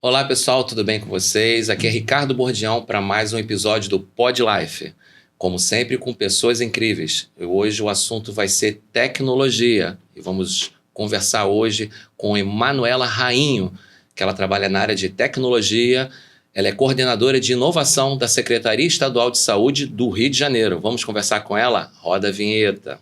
Olá pessoal, tudo bem com vocês? Aqui é Ricardo Bordião para mais um episódio do Pod Life. Como sempre, com pessoas incríveis. E hoje o assunto vai ser tecnologia. E vamos conversar hoje com Emanuela Rainho, que ela trabalha na área de tecnologia. Ela é coordenadora de inovação da Secretaria Estadual de Saúde do Rio de Janeiro. Vamos conversar com ela? Roda a vinheta.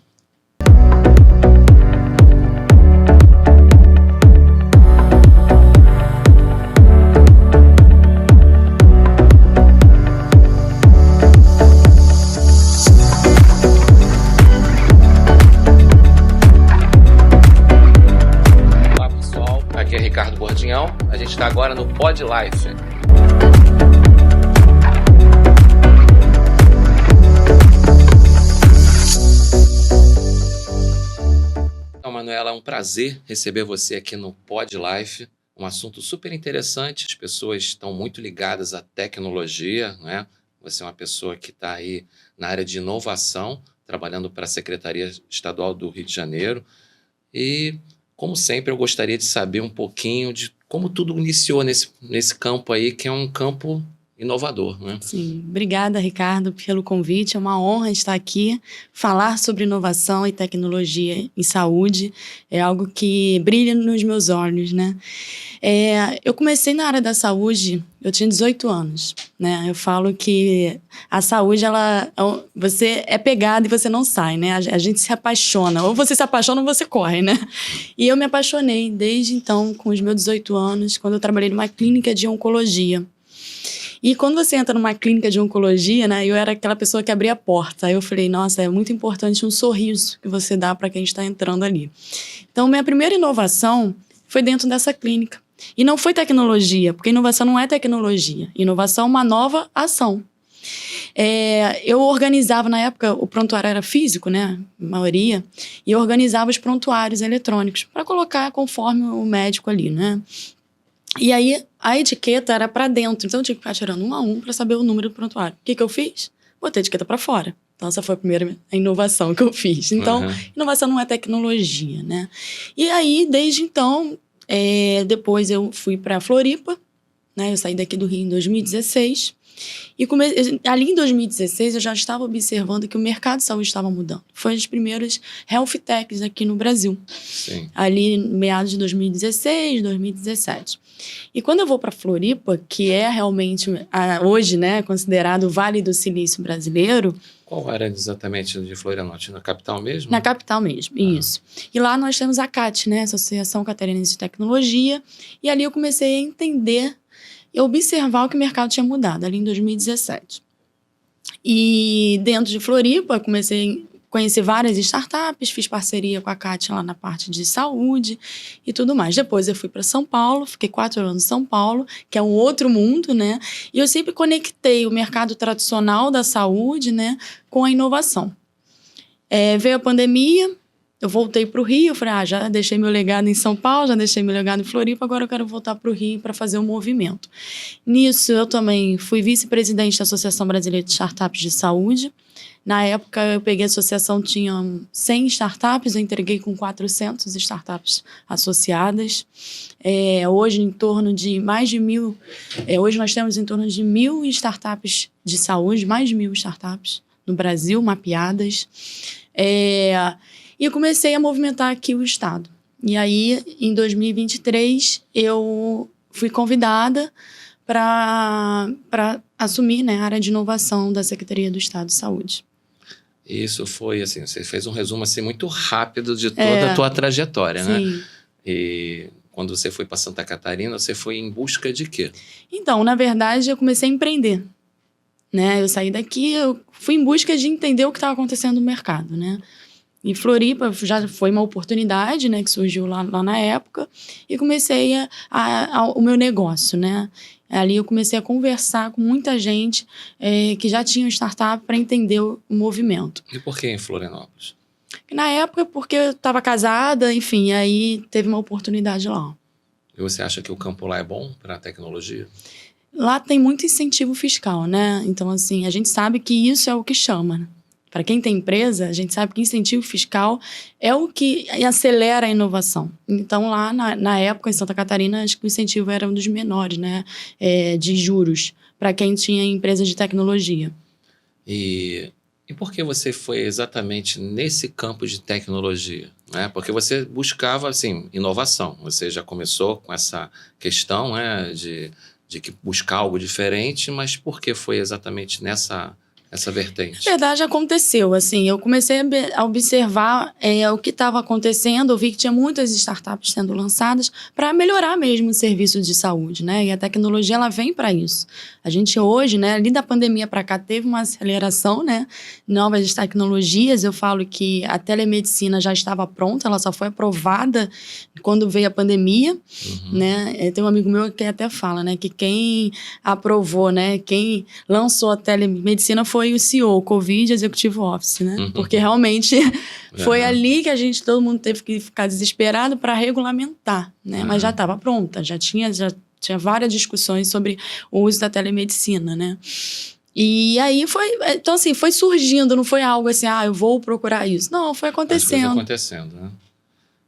Aqui é Ricardo Bordião, a gente está agora no Pod Life. Então, Manuela, é um prazer receber você aqui no Pod Life. Um assunto super interessante, as pessoas estão muito ligadas à tecnologia, né? Você é uma pessoa que está aí na área de inovação, trabalhando para a Secretaria Estadual do Rio de Janeiro. E, como sempre, eu gostaria de saber um pouquinho de como tudo iniciou nesse campo aí, que é um campo inovador, né? Sim, obrigada, Ricardo, pelo convite. É uma honra estar aqui. Falar sobre inovação e tecnologia em saúde é algo que brilha nos meus olhos, né? Eu comecei na área da saúde, eu tinha 18 anos, né? Eu falo que a saúde, você é pegado e você não sai, né? A gente se apaixona. Ou você se apaixona ou você corre, né? E eu me apaixonei desde então, com os meus 18 anos, quando eu trabalhei numa clínica de oncologia. E quando você entra numa clínica de oncologia, né, eu era aquela pessoa que abria a porta. Aí eu falei, nossa, é muito importante um sorriso que você dá para quem está entrando ali. Então, minha primeira inovação foi dentro dessa clínica. E não foi tecnologia, porque inovação não é tecnologia. Inovação é uma nova ação. Eu organizava, na época, o prontuário era físico, né, a maioria, e eu organizava os prontuários eletrônicos para colocar conforme o médico ali, né. E aí, a etiqueta era para dentro. Então, eu tinha que ficar tirando um a um para saber o número do prontuário. O que eu fiz? Botei a etiqueta para fora. Então, essa foi a primeira inovação que eu fiz. Então, inovação não é tecnologia, né? E aí, desde então, depois eu fui para Floripa, né? Eu saí daqui do Rio em 2016. E ali em 2016 eu já estava observando que o mercado de saúde estava mudando. Foi as primeiras health techs aqui no Brasil. Sim. Ali meados de 2016, 2017. E quando eu vou para Floripa, que é realmente hoje, né, considerado o Vale do Silício brasileiro. Qual era exatamente de Florianópolis? Na capital mesmo? Na capital mesmo, isso. E lá nós temos a CAT, né, Associação Catarinense de Tecnologia, e ali eu comecei a entender e observar o que o mercado tinha mudado, ali em 2017. E dentro de Floripa, comecei a conhecer várias startups, fiz parceria com a CAT lá na parte de saúde e tudo mais. Depois eu fui para São Paulo, fiquei 4 anos em São Paulo, que é um outro mundo, né? E eu sempre conectei o mercado tradicional da saúde, né, com a inovação. Veio a pandemia, eu voltei para o Rio, eu falei, já deixei meu legado em São Paulo, já deixei meu legado em Floripa, agora eu quero voltar para o Rio para fazer um movimento. Nisso, eu também fui vice-presidente da Associação Brasileira de Startups de Saúde. Na época, eu peguei a associação, tinha 100 startups, eu entreguei com 400 startups associadas. Hoje, em torno de mais de 1.000... hoje, nós temos em torno de 1.000 startups de saúde, mais de 1.000 startups no Brasil, mapeadas. E eu comecei a movimentar aqui o Estado. E aí, em 2023, eu fui convidada para assumir, né, a área de inovação da Secretaria do Estado de Saúde. Isso foi, assim, você fez um resumo assim, muito rápido de toda a tua trajetória, sim, né? E quando você foi para Santa Catarina, você foi em busca de quê? Então, na verdade, eu comecei a empreender. Né? Eu saí daqui, eu fui em busca de entender o que estava acontecendo no mercado, né? Em Floripa já foi uma oportunidade, né, que surgiu lá na época, e comecei o meu negócio, né? Ali eu comecei a conversar com muita gente que já tinha startup para entender o movimento. E por que em Florianópolis? Na época, porque eu estava casada, enfim, aí teve uma oportunidade lá. E você acha que o campo lá é bom para a tecnologia? Lá tem muito incentivo fiscal, né? Então, assim, a gente sabe que isso é o que chama, né? Para quem tem empresa, a gente sabe que incentivo fiscal é o que acelera a inovação. Então, lá na época, em Santa Catarina, acho que o incentivo era um dos menores, né? De juros, para quem tinha empresa de tecnologia. E por que você foi exatamente nesse campo de tecnologia? Né? Porque você buscava, assim, inovação. Você já começou com essa questão, né, de que buscar algo diferente, mas por que foi exatamente nessa vertente? Na verdade, aconteceu, assim, eu comecei a observar o que estava acontecendo, eu vi que tinha muitas startups sendo lançadas para melhorar mesmo o serviço de saúde, né? E a tecnologia, ela vem para isso. A gente hoje, né, ali da pandemia para cá, teve uma aceleração, né? Novas tecnologias, eu falo que a telemedicina já estava pronta, ela só foi aprovada quando veio a pandemia, né? Tem um amigo meu que até fala, né, que quem aprovou, né, quem lançou a telemedicina foi o CEO, o Covid Executive Office, né? Porque realmente foi ali que todo mundo teve que ficar desesperado para regulamentar, né? Mas já estava pronta, já tinha várias discussões sobre o uso da telemedicina, né? E aí então assim, foi surgindo, não foi algo assim, eu vou procurar isso. Não, foi acontecendo. As coisas acontecendo, né?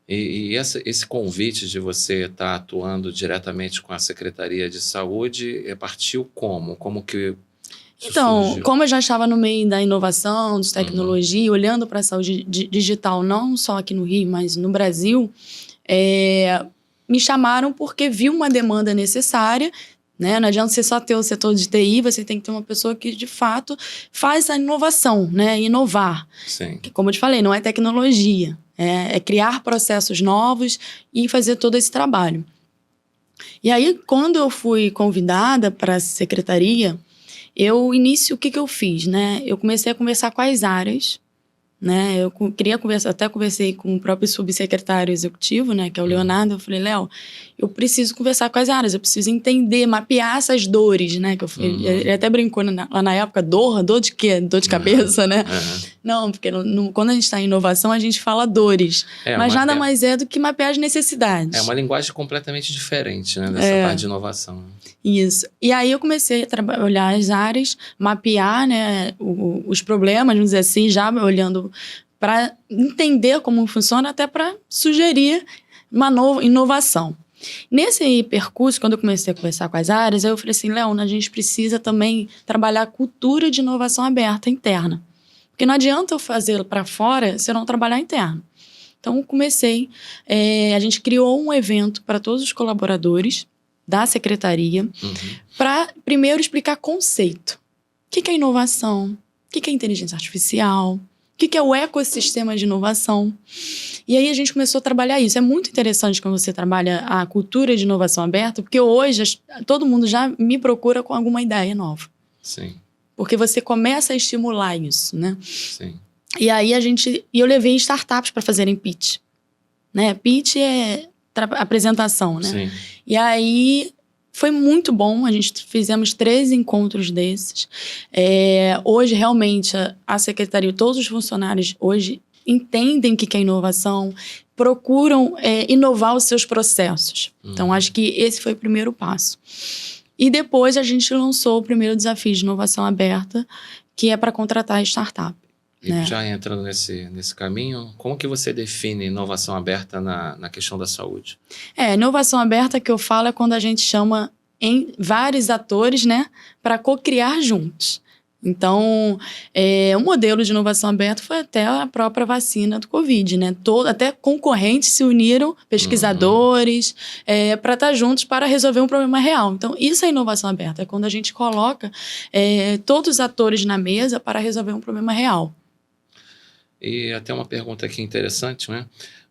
E esse convite de você estar atuando diretamente com a Secretaria de Saúde partiu como? Como que então, surgiu? como eu já estava no meio da inovação, de tecnologia, olhando para a saúde digital, não só aqui no Rio, mas no Brasil, me chamaram porque viu uma demanda necessária, né? Não adianta você só ter o setor de TI, você tem que ter uma pessoa que, de fato, faz a inovação, né? Inovar. Sim. Que, como eu te falei, não é tecnologia, é criar processos novos e fazer todo esse trabalho. E aí, quando eu fui convidada para a secretaria, o que eu fiz, né? Eu comecei a conversar com as áreas, né? Eu queria conversar, até conversei com o próprio subsecretário executivo, né? Que é o Leonardo. Eu falei, Léo, eu preciso conversar com as áreas, eu preciso entender, mapear essas dores, né? Que ele até brincou lá na época, dor de quê? Dor de cabeça, né? Não, porque quando a gente está em inovação, a gente fala dores. Mas nada mais é do que mapear as necessidades. É uma linguagem completamente diferente, né? Dessa parte de inovação. Isso. E aí eu comecei a olhar as áreas, mapear, né, os problemas, vamos dizer assim, já olhando para entender como funciona, até para sugerir uma nova inovação. Nesse percurso, quando eu comecei a conversar com as áreas, eu falei assim, Léo, a gente precisa também trabalhar a cultura de inovação aberta interna. Porque não adianta eu fazer para fora se eu não trabalhar interno. Então, comecei, a gente criou um evento para todos os colaboradores da secretaria, para primeiro explicar conceito. O que é inovação? O que é inteligência artificial? O que é o ecossistema de inovação? E aí a gente começou a trabalhar isso. É muito interessante quando você trabalha a cultura de inovação aberta, porque hoje todo mundo já me procura com alguma ideia nova. Sim. Porque você começa a estimular isso, né? Sim. E aí eu levei startups para fazerem pitch. Né? Pitch é apresentação, né? Sim. E aí foi muito bom, fizemos 3 encontros desses. Hoje, realmente, a secretaria, todos os funcionários hoje entendem o que é inovação, procuram inovar os seus processos. Então, acho que esse foi o primeiro passo. E depois a gente lançou o primeiro desafio de inovação aberta, que é para contratar startup. E já entrando nesse caminho, como que você define inovação aberta na questão da saúde? Inovação aberta que eu falo é quando a gente chama vários atores, né, para co-criar juntos. Então, um modelo de inovação aberta foi até a própria vacina do Covid, né? Até concorrentes se uniram, pesquisadores, para estar juntos para resolver um problema real. Então, isso é inovação aberta, é quando a gente coloca todos os atores na mesa para resolver um problema real. E até uma pergunta aqui interessante, né?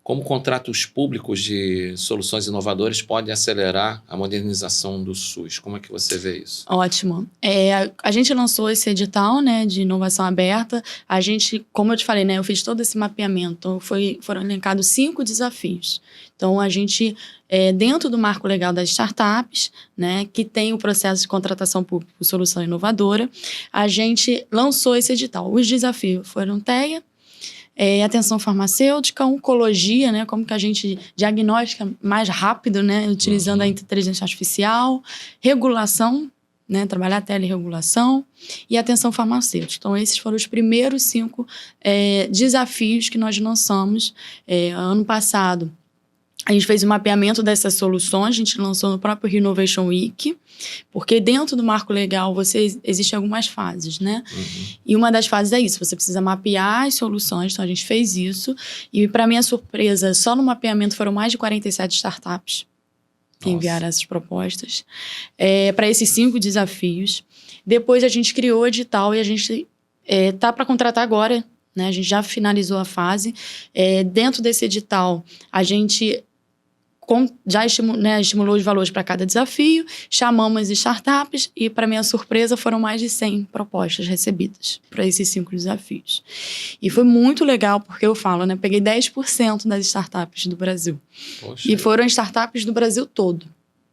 Como contratos públicos de soluções inovadoras podem acelerar a modernização do SUS? Como é que você vê isso? Ótimo. A gente lançou esse edital, né, de inovação aberta. A gente, como eu te falei, né, eu fiz todo esse mapeamento. Foram elencados 5 desafios. Então, a gente, dentro do marco legal das startups, né, que tem o processo de contratação pública por solução inovadora, a gente lançou esse edital. Os desafios foram TEA, atenção farmacêutica, oncologia, né? Como que a gente diagnostica mais rápido, né? Utilizando a inteligência artificial, regulação, né, trabalhar a telerregulação e atenção farmacêutica. Então, esses foram os primeiros 5 desafios que nós lançamos ano passado. A gente fez o mapeamento dessas soluções, a gente lançou no próprio Innovation Week, porque dentro do marco legal existem algumas fases, né? E uma das fases é isso, você precisa mapear as soluções, então a gente fez isso. E, para minha surpresa, só no mapeamento foram mais de 47 startups que enviaram essas propostas para esses 5 desafios. Depois a gente criou o edital e a gente está para contratar agora, né? A gente já finalizou a fase. Dentro desse edital, a gente já estimulou os valores para cada desafio, chamamos startups e, para minha surpresa, foram mais de 100 propostas recebidas para esses 5 desafios. E foi muito legal, porque eu falo, né? Peguei 10% das startups do Brasil. Poxa. E foram startups do Brasil todo.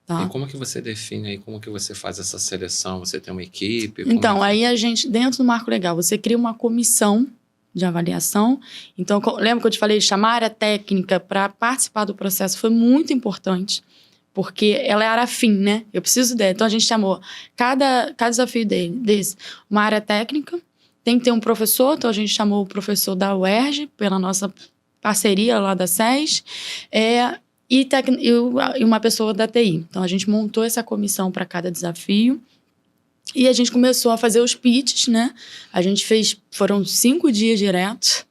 Tá? E como que você define aí, como que você faz essa seleção? Você tem uma equipe? Então, aí a gente, dentro do marco legal, você cria uma comissão de avaliação. Então, lembra que eu te falei, chamar a área técnica para participar do processo foi muito importante, porque ela é a área fim, né? Eu preciso dela. Então, a gente chamou cada desafio desse, uma área técnica, tem que ter um professor, então a gente chamou o professor da UERJ, pela nossa parceria lá da SES, e uma pessoa da TI. Então, a gente montou essa comissão para cada desafio. E a gente começou a fazer os pitches, né? A gente foram 5 dias diretos,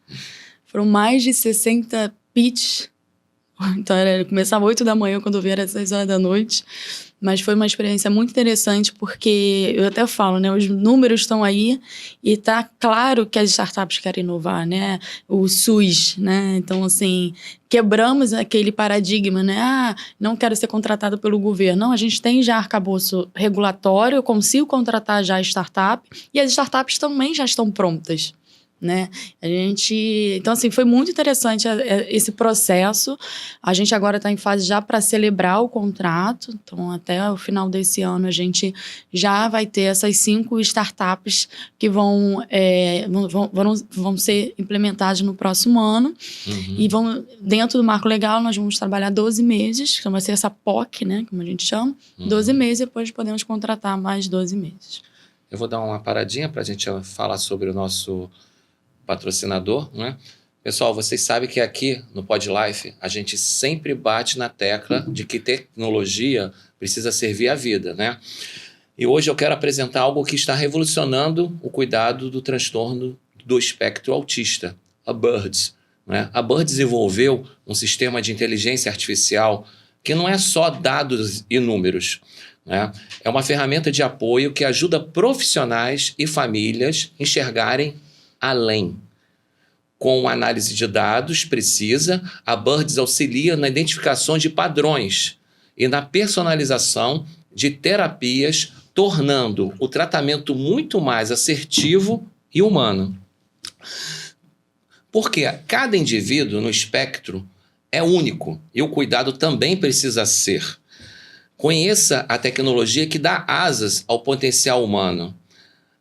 foram mais de 60 pitches. Então, começava 8 da manhã, quando eu via era 6 horas da noite. Mas foi uma experiência muito interessante, porque eu até falo, né? Os números estão aí e tá claro que as startups querem inovar, né? O SUS, né? Então, assim, quebramos aquele paradigma, né? Não quero ser contratado pelo governo. Não, a gente tem já arcabouço regulatório, eu consigo contratar já a startup e as startups também já estão prontas, né? Então, assim, foi muito interessante esse processo. A gente agora está em fase já para celebrar o contrato. Então, até o final desse ano, a gente já vai ter essas 5 startups que vão ser implementadas no próximo ano. E dentro do marco legal, nós vamos trabalhar 12 meses, que vai ser essa POC, né? Como a gente chama. 12 meses, depois podemos contratar mais 12 meses. Eu vou dar uma paradinha para a gente falar sobre o nosso patrocinador, né? Pessoal, vocês sabem que aqui no PodLife a gente sempre bate na tecla de que tecnologia precisa servir a vida, né? E hoje eu quero apresentar algo que está revolucionando o cuidado do transtorno do espectro autista, a Birds, né? A Birds desenvolveu um sistema de inteligência artificial que não é só dados e números, né? É uma ferramenta de apoio que ajuda profissionais e famílias a enxergarem além. Com análise de dados precisa, a Birds auxilia na identificação de padrões e na personalização de terapias, tornando o tratamento muito mais assertivo e humano. Porque cada indivíduo no espectro é único e o cuidado também precisa ser. Conheça a tecnologia que dá asas ao potencial humano.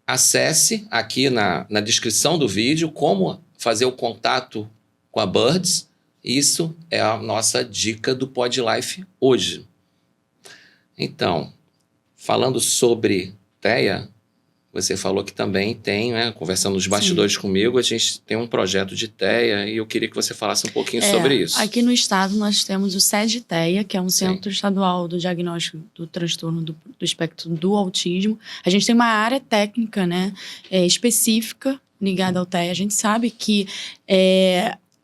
Acesse aqui na descrição do vídeo como fazer o contato com a Birds. Isso é a nossa dica do PodLife hoje. Então, falando sobre TEA, você falou que também tem, né, conversando nos bastidores comigo, a gente tem um projeto de TEA e eu queria que você falasse um pouquinho sobre isso. Aqui no estado nós temos o SED-TEA, que é um Centro Estadual do Diagnóstico do Transtorno do Espectro do Autismo. A gente tem uma área técnica, né, específica ligada ao TEA. A gente sabe que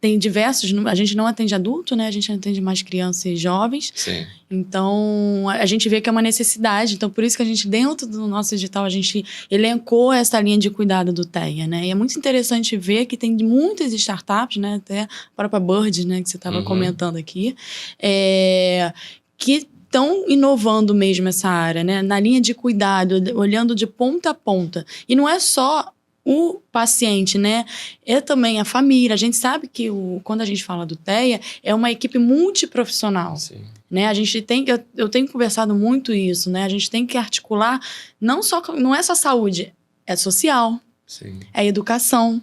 tem diversos... A gente não atende adulto, né? A gente atende mais crianças e jovens. Sim. Então, a gente vê que é uma necessidade. Então, por isso que a gente, dentro do nosso edital, a gente elencou essa linha de cuidado do TEA, né? E é muito interessante ver que tem muitas startups, né? Até a própria Bird, né? Que você estava comentando aqui. Que estão inovando mesmo essa área, né? Na linha de cuidado, olhando de ponta a ponta. E não é só o paciente, né? É também a família. A gente sabe que quando a gente fala do TEA, é uma equipe multiprofissional. Sim. Né? A gente eu tenho conversado muito isso, né? A gente tem que articular, não é só saúde, é social, Sim. é educação,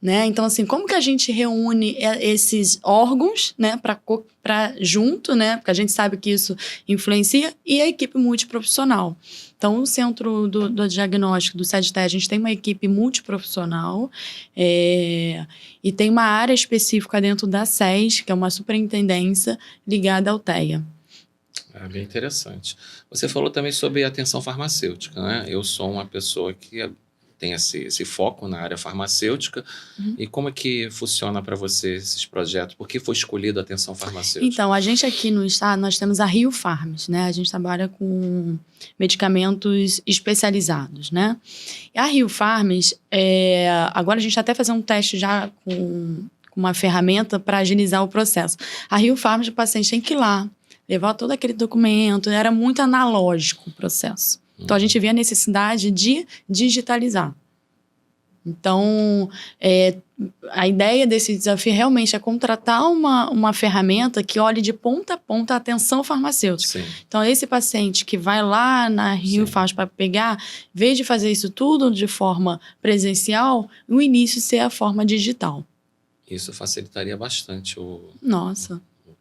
né? Então, assim, como que a gente reúne esses órgãos, né, para junto, né? Porque a gente sabe que isso influencia, e a equipe multiprofissional. Então, o centro do diagnóstico do SEDTE, a gente tem uma equipe multiprofissional e tem uma área específica dentro da SES, que é uma superintendência ligada ao TEA. É bem interessante. Você falou também sobre atenção farmacêutica, né? Eu sou uma pessoa que tem esse foco na área farmacêutica. E como é que funciona para você esses projetos? Por que foi escolhido a atenção farmacêutica? Então, a gente aqui no estado, nós temos a Rio Farms, né? A gente trabalha com medicamentos especializados, né? E a Rio Farms, agora a gente está até fazendo um teste já com uma ferramenta para agilizar o processo. A Rio Farms, o paciente tem que ir lá, levar todo aquele documento, era muito analógico o processo. Então, a gente vê a necessidade de digitalizar. Então, a ideia desse desafio realmente é contratar uma ferramenta que olhe de ponta a ponta a atenção farmacêutica. Sim. Então, esse paciente que vai lá na Rio Farms para pegar, em vez de fazer isso tudo de forma presencial, no início ser a forma digital. Isso facilitaria bastante o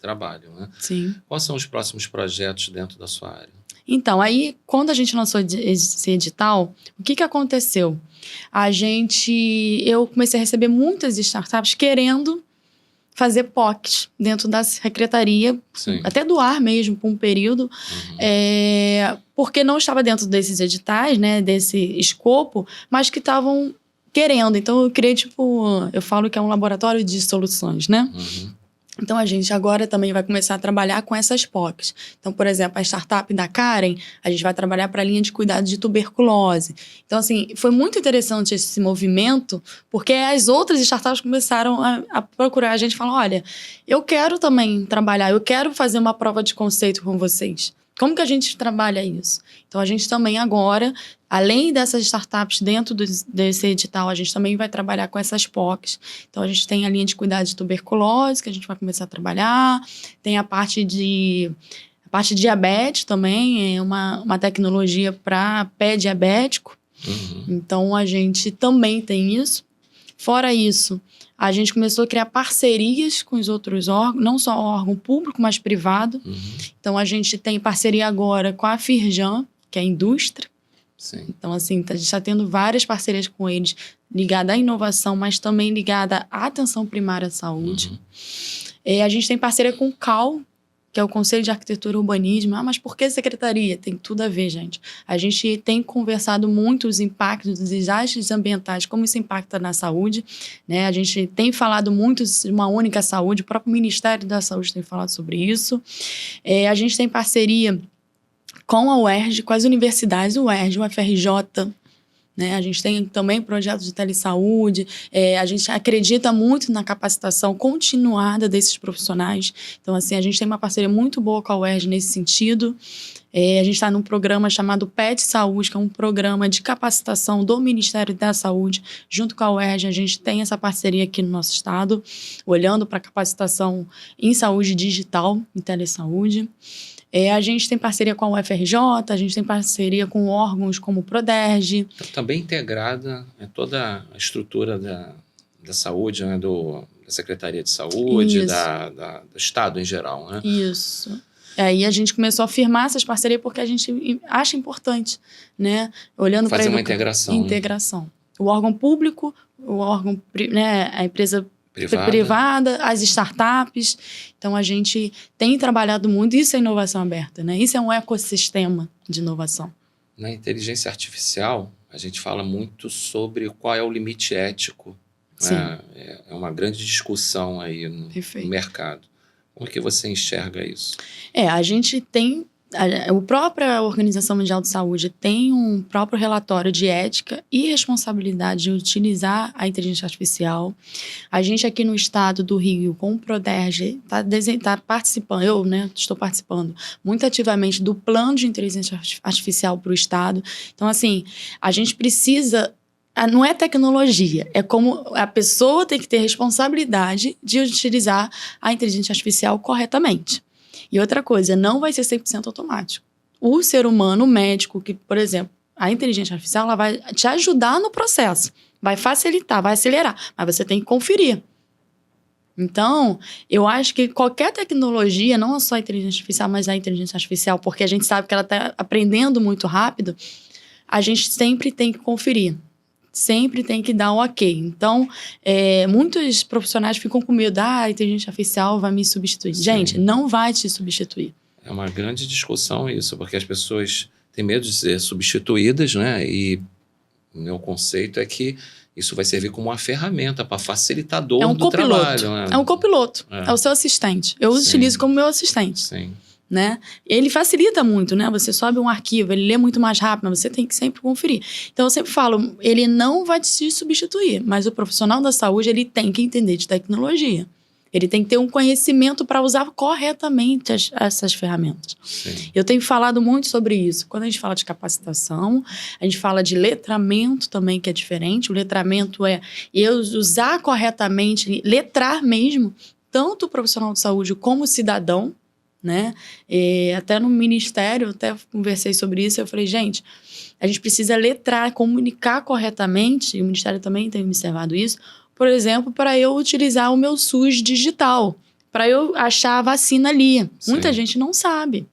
trabalho, né? Sim. Quais são os próximos projetos dentro da sua área? Então, aí, quando a gente lançou esse edital, o que aconteceu? Eu comecei a receber muitas startups querendo fazer POCs dentro da secretaria, até doar mesmo por um período, porque não estava dentro desses editais, né, desse escopo, mas que estavam querendo. Então, eu criei, eu falo que é um laboratório de soluções, né? Então, a gente agora também vai começar a trabalhar com essas POCs. Então, por exemplo, a startup da Karen, a gente vai trabalhar para a linha de cuidado de tuberculose. Então, assim, foi muito interessante esse movimento, porque as outras startups começaram a procurar a gente e falar, olha, eu quero também trabalhar, eu quero fazer uma prova de conceito com vocês. Como que a gente trabalha isso? Então, a gente também agora, além dessas startups dentro desse edital, a gente também vai trabalhar com essas POCs. Então, a gente tem a linha de cuidado de tuberculose, que a gente vai começar a trabalhar. Tem a parte de diabetes também, é uma tecnologia para pé diabético. Então, a gente também tem isso. Fora isso, a gente começou a criar parcerias com os outros órgãos, não só órgão público, mas privado. Então, a gente tem parceria agora com a Firjan, que é a indústria. Sim. Então, assim, a gente está tendo várias parcerias com eles, ligada à inovação, mas também ligada à atenção primária à saúde. A gente tem parceria com o CAL, que é o Conselho de Arquitetura e Urbanismo. Mas por que secretaria? Tem tudo a ver, gente. A gente tem conversado muito os impactos dos desastres ambientais, como isso impacta na saúde, né? A gente tem falado muito de uma única saúde, o próprio Ministério da Saúde tem falado sobre isso. A gente tem parceria com a UERJ, com as universidades, o UERJ, o UFRJ, né? A gente tem também projetos de telesaúde, a gente acredita muito na capacitação continuada desses profissionais. Então, assim, a gente tem uma parceria muito boa com a UERJ nesse sentido. A gente está num programa chamado PET Saúde, que é um programa de capacitação do Ministério da Saúde. Junto com a UERJ, a gente tem essa parceria aqui no nosso estado, olhando para a capacitação em saúde digital, em telesaúde. A gente tem parceria com a UFRJ, a gente tem parceria com órgãos como o Proderj. Também integrada toda a estrutura da saúde, né, da Secretaria de Saúde, do Estado em geral, né? Isso. Aí a gente começou a firmar essas parcerias porque a gente acha importante, né? Olhando para fazer uma integração. Integração. O órgão público, o órgão, né, a empresa privada, as startups. Então, a gente tem trabalhado muito. Isso é inovação aberta, né? Isso é um ecossistema de inovação. Na inteligência artificial, a gente fala muito sobre qual é o limite ético. Né? É uma grande discussão aí no mercado. Como é que você enxerga isso? A gente tem... A própria Organização Mundial de Saúde tem um próprio relatório de ética e responsabilidade de utilizar a inteligência artificial. A gente aqui no estado do Rio, com o Proderj, está participando, eu, né, estou participando muito ativamente do plano de inteligência artificial para o estado. Então, assim, a gente precisa... Não é tecnologia, é como a pessoa tem que ter responsabilidade de utilizar a inteligência artificial corretamente. E outra coisa, não vai ser 100% automático. O ser humano, o médico, que, por exemplo, a inteligência artificial ela vai te ajudar no processo, vai facilitar, vai acelerar, mas você tem que conferir. Então, eu acho que qualquer tecnologia, não só a inteligência artificial, mas a inteligência artificial, porque a gente sabe que ela está aprendendo muito rápido, a gente sempre tem que conferir. Sempre tem que dar um ok. Então, muitos profissionais ficam com medo, a inteligência artificial vai me substituir. Sim. Gente, não vai te substituir. É uma grande discussão isso, porque as pessoas têm medo de ser substituídas, né? E o meu conceito é que isso vai servir como uma ferramenta para facilitador do trabalho. Né? É um copiloto. É o seu assistente. Eu utilizo como meu assistente. Sim. Né? Ele facilita muito, né? Você sobe um arquivo, ele lê muito mais rápido, mas você tem que sempre conferir. Então, eu sempre falo, ele não vai te substituir, mas o profissional da saúde, ele tem que entender de tecnologia. Ele tem que ter um conhecimento para usar corretamente essas ferramentas. Sim. Eu tenho falado muito sobre isso. Quando a gente fala de capacitação, a gente fala de letramento também, que é diferente. O letramento é eu usar corretamente, letrar mesmo, tanto o profissional de saúde como o cidadão, né? Até no ministério, eu até conversei sobre isso, eu falei, gente, a gente precisa letrar, comunicar corretamente, e o ministério também tem observado isso, por exemplo, para eu utilizar o meu SUS digital, para eu achar a vacina ali. Sim. Muita gente não sabe.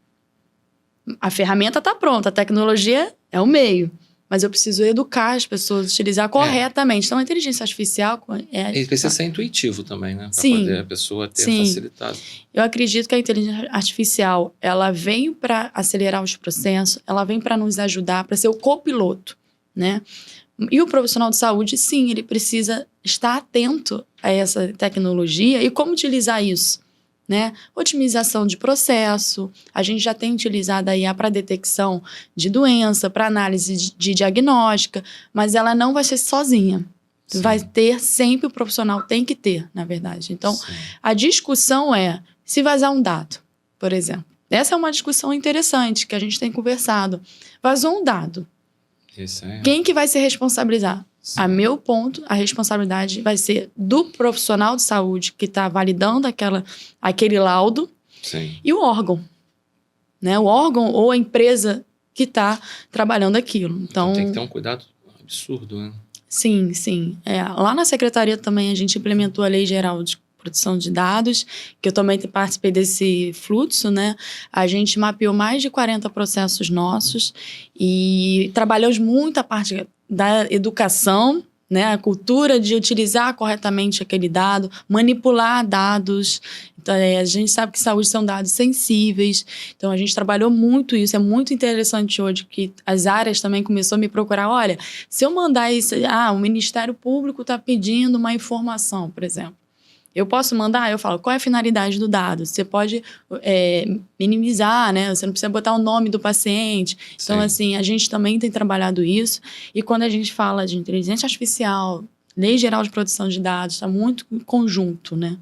A ferramenta está pronta, a tecnologia é o meio, mas eu preciso educar as pessoas a utilizar corretamente. Então, a inteligência artificial... Ele precisa ser intuitivo também, né? Para poder a pessoa ter facilitado. Eu acredito que a inteligência artificial, ela vem para acelerar os processos, ela vem para nos ajudar, para ser o copiloto, né? E o profissional de saúde, sim, ele precisa estar atento a essa tecnologia e como utilizar isso, né? Otimização de processo, a gente já tem utilizado a IA para detecção de doença, para análise de diagnóstica, mas ela não vai ser sozinha. Sim. Vai ter sempre, o profissional tem que ter, na verdade. Então, sim, a discussão é, se vazar um dado, por exemplo. Essa é uma discussão interessante que a gente tem conversado. Vazou um dado. Isso é. Quem que vai se responsabilizar? Sim. A meu ponto, a responsabilidade vai ser do profissional de saúde que está validando aquele laudo. Sim. E o órgão, né? O órgão ou a empresa que está trabalhando aquilo. Então, tem que ter um cuidado absurdo, né? Sim, sim. Lá na secretaria também a gente implementou a Lei Geral de Proteção de Dados, que eu também participei desse fluxo, né? A gente mapeou mais de 40 processos nossos e trabalhamos muito a parte da educação, né? A cultura de utilizar corretamente aquele dado, manipular dados. Então, a gente sabe que saúde são dados sensíveis, então a gente trabalhou muito isso. É muito interessante hoje que as áreas também começaram a me procurar. Olha, se eu mandar isso, o Ministério Público está pedindo uma informação, por exemplo. Eu posso mandar, eu falo, qual é a finalidade do dado? Você pode minimizar, né? Você não precisa botar o nome do paciente. Então, assim, a gente também tem trabalhado isso. E quando a gente fala de inteligência artificial, Lei Geral de Proteção de Dados, está muito em conjunto, né?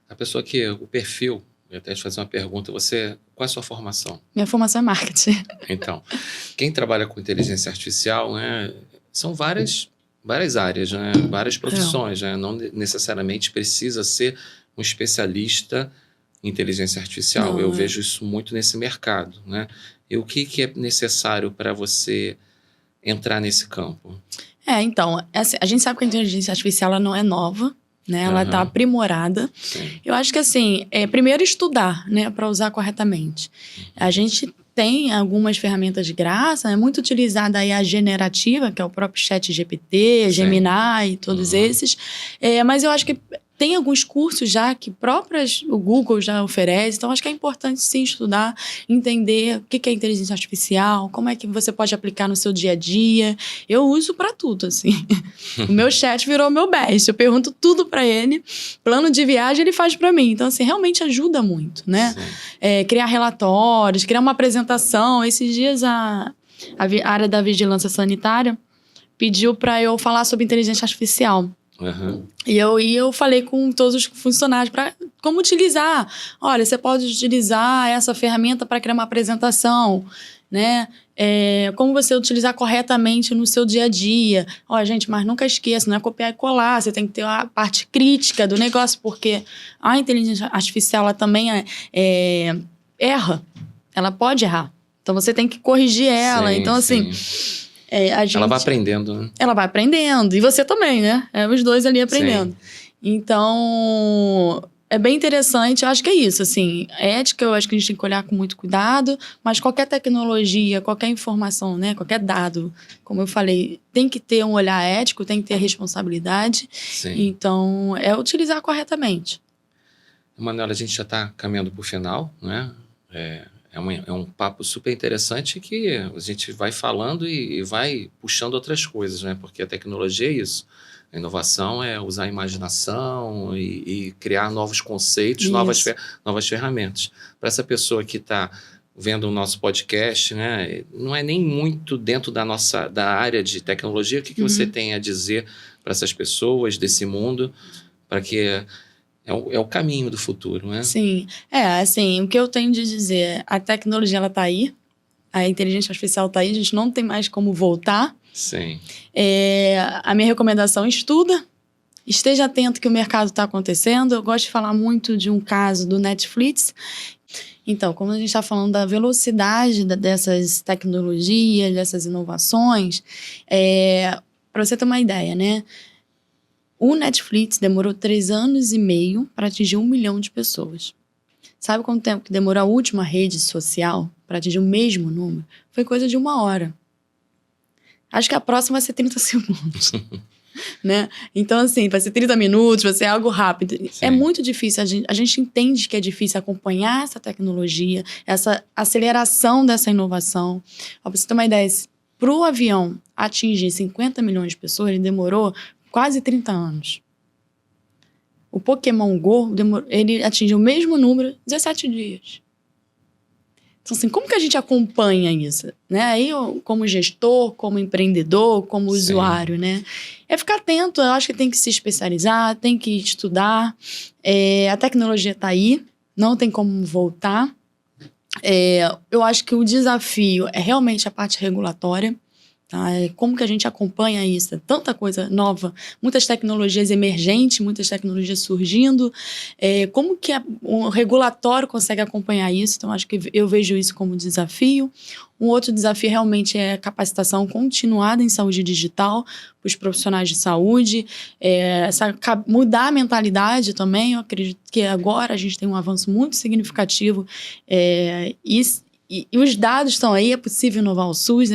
A pessoa que, o perfil, eu até te fazer uma pergunta, qual é a sua formação? Minha formação é marketing. Então, quem trabalha com inteligência artificial, né, são várias áreas, né? Várias profissões, né? Não necessariamente precisa ser um especialista em inteligência artificial. Não, eu vejo isso muito nesse mercado, né? E o que é necessário para você entrar nesse campo? Então, a gente sabe que a inteligência artificial ela não é nova, né? Ela está aprimorada. Sim. Eu acho que, assim, primeiro estudar, né? Para usar corretamente. A gente tem algumas ferramentas de graça, é muito utilizada aí a generativa, que é o próprio ChatGPT, Gemini e todos esses. Mas eu acho que tem alguns cursos já que o Google já oferece, então acho que é importante sim estudar, entender o que é inteligência artificial, como é que você pode aplicar no seu dia a dia. Eu uso para tudo, assim. O meu chat virou meu best, eu pergunto tudo para ele, plano de viagem ele faz para mim, então assim, realmente ajuda muito, né? Criar relatórios, criar uma apresentação. Esses dias a área da vigilância sanitária pediu para eu falar sobre inteligência artificial. E eu falei com todos os funcionários para como utilizar. Olha, você pode utilizar essa ferramenta para criar uma apresentação, né? Como você utilizar corretamente no seu dia a dia. Olha, gente, mas nunca esqueça, não é copiar e colar. Você tem que ter a parte crítica do negócio, porque a inteligência artificial ela também erra. Ela pode errar. Então, você tem que corrigir ela. Então, assim... Ela vai aprendendo, né? Ela vai aprendendo. E você também, né? Os dois ali aprendendo. Sim. Então, é bem interessante. Eu acho que é isso, assim. Ética, eu acho que a gente tem que olhar com muito cuidado. Mas qualquer tecnologia, qualquer informação, né? Qualquer dado, como eu falei, tem que ter um olhar ético, tem que ter responsabilidade. Sim. Então, é utilizar corretamente. Manuela, a gente já está caminhando para o final, né? É um papo super interessante que a gente vai falando e vai puxando outras coisas, né? Porque a tecnologia é isso. A inovação é usar a imaginação e criar novos conceitos, novas ferramentas. Para essa pessoa que está vendo o nosso podcast, né? Não é nem muito dentro da área de tecnologia. O que você tem a dizer para essas pessoas desse mundo, para que... É o caminho do futuro, né? Sim. Assim, o que eu tenho de dizer, a tecnologia, ela tá aí, a inteligência artificial tá aí, a gente não tem mais como voltar. Sim. A minha recomendação, estuda, esteja atento que o mercado está acontecendo. Eu gosto de falar muito de um caso do Netflix. Então, como a gente está falando da velocidade dessas tecnologias, dessas inovações, para você ter uma ideia, né? O Netflix demorou 3 anos e meio para atingir 1 milhão de pessoas. Sabe quanto tempo que demorou a última rede social para atingir o mesmo número? Foi coisa de 1 hora. Acho que a próxima vai ser 30 segundos. Né? Então, assim, vai ser 30 minutos, vai ser algo rápido. Sim. É muito difícil, a gente entende que é difícil acompanhar essa tecnologia, essa aceleração dessa inovação. Para você ter uma ideia, para o avião atingir 50 milhões de pessoas, ele demorou quase 30 anos. O Pokémon Go, ele atingiu o mesmo número, 17 dias. Então, assim, como que a gente acompanha isso? Né? Aí, como gestor, como empreendedor, como usuário, né? É ficar atento, eu acho que tem que se especializar, tem que estudar. A tecnologia está aí, não tem como voltar. Eu acho que o desafio é realmente a parte regulatória. Tá? Como que a gente acompanha isso? É tanta coisa nova, muitas tecnologias emergentes, muitas tecnologias surgindo. Como que o regulatório consegue acompanhar isso? Então, acho que eu vejo isso como desafio. Um outro desafio realmente é a capacitação continuada em saúde digital para os profissionais de saúde. Mudar a mentalidade também. Eu acredito que agora a gente tem um avanço muito significativo. E os dados estão aí, é possível inovar o SUS,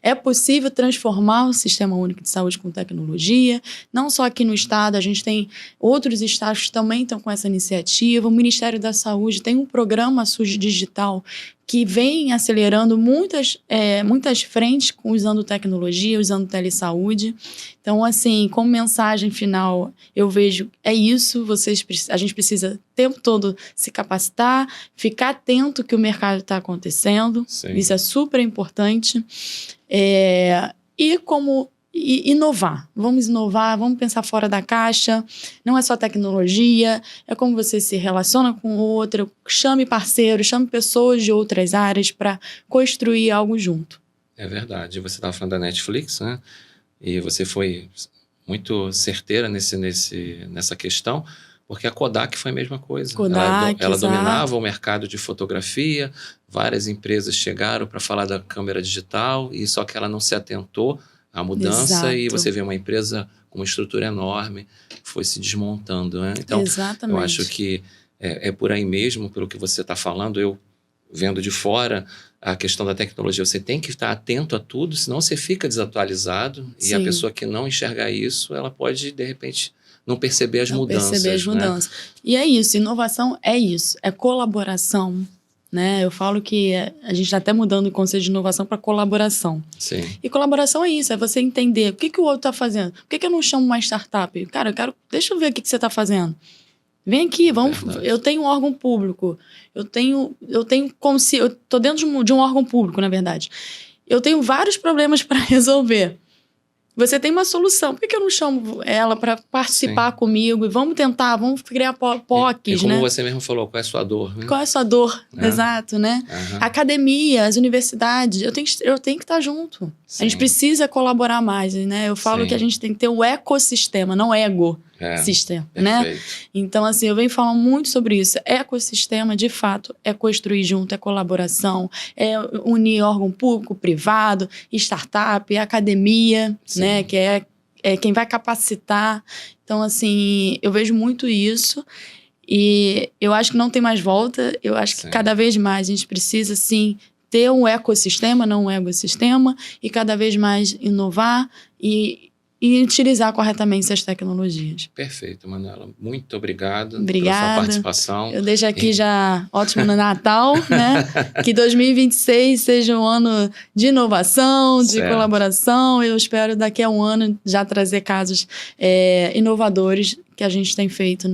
é possível transformar o Sistema Único de Saúde com tecnologia, não só aqui no estado, a gente tem outros estados que também estão com essa iniciativa, o Ministério da Saúde tem um programa SUS Digital que vem acelerando muitas frentes usando tecnologia, usando telesaúde. Então, assim, como mensagem final, eu vejo, é isso, a gente precisa o tempo todo se capacitar, ficar atento que o mercado está acontecendo. Sim. Isso é super importante. E inovar. Vamos inovar, vamos pensar fora da caixa. Não é só tecnologia, é como você se relaciona com o outro. Chame parceiros, chame pessoas de outras áreas para construir algo junto. É verdade. Você estava falando da Netflix, né? E você foi muito certeira nessa questão, porque a Kodak foi a mesma coisa. Ela dominava o mercado de fotografia, várias empresas chegaram para falar da câmera digital, e só que ela não se atentou à mudança. Exato. E você vê uma empresa com uma estrutura enorme, foi se desmontando, né? Então, exatamente. Eu acho que é por aí mesmo, pelo que você está falando, eu vendo de fora a questão da tecnologia, você tem que estar atento a tudo, senão você fica desatualizado. Sim. E a pessoa que não enxergar isso, ela pode, de repente, não perceber as mudanças. Né? E é isso, inovação é isso, é colaboração. Né? Eu falo que a gente está até mudando o conceito de inovação para colaboração. Sim. E colaboração é isso, é você entender o que o outro está fazendo. Por que eu não chamo uma startup? Cara, deixa eu ver o que você está fazendo. Vem aqui, eu tenho um órgão público, eu estou dentro de um órgão público, na verdade. Eu tenho vários problemas para resolver. Você tem uma solução, por que eu não chamo ela para participar Sim. comigo? E vamos criar POCs, e como né? você mesmo falou, qual é a sua dor? Né? Qual é a sua dor? Exato, né? Uhum. Academia, as universidades, eu tenho que estar junto. Sim. A gente precisa colaborar mais, né? Eu falo Sim. que a gente tem que ter um ecossistema, não ego. System, né? Perfeito. Então, assim, eu venho falando muito sobre isso. Ecossistema, de fato, é construir junto, é colaboração, é unir órgão público, privado, startup, academia, Sim. né? Que é quem vai capacitar. Então, assim, eu vejo muito isso e eu acho que não tem mais volta. Eu acho que Sim. cada vez mais a gente precisa, sim, ter um ecossistema, não um ecossistema, e cada vez mais inovar e utilizar corretamente essas tecnologias. Perfeito, Manuela. Muito obrigado Obrigada. pela sua participação. Eu deixo aqui já ótimo Natal, né? Que 2026 seja um ano de inovação, de Certo. colaboração. Eu espero daqui a um ano já trazer casos inovadores que a gente tem feito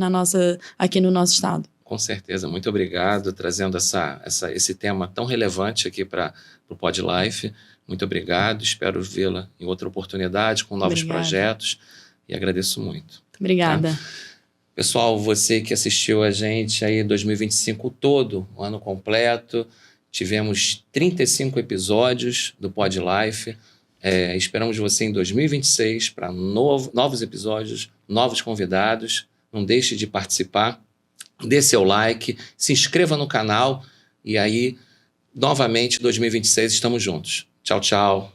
aqui no nosso estado. Com certeza. Muito obrigado trazendo esse tema tão relevante aqui para o Pod Life. Muito obrigado. Espero vê-la em outra oportunidade com novos projetos e agradeço muito. Obrigada. Tá? Pessoal, você que assistiu a gente aí 2025 todo, o ano completo, tivemos 35 episódios do Pod Life. Esperamos você em 2026 para novos episódios, novos convidados. Não deixe de participar, dê seu like, se inscreva no canal e aí, novamente, 2026 estamos juntos. Tchau, tchau.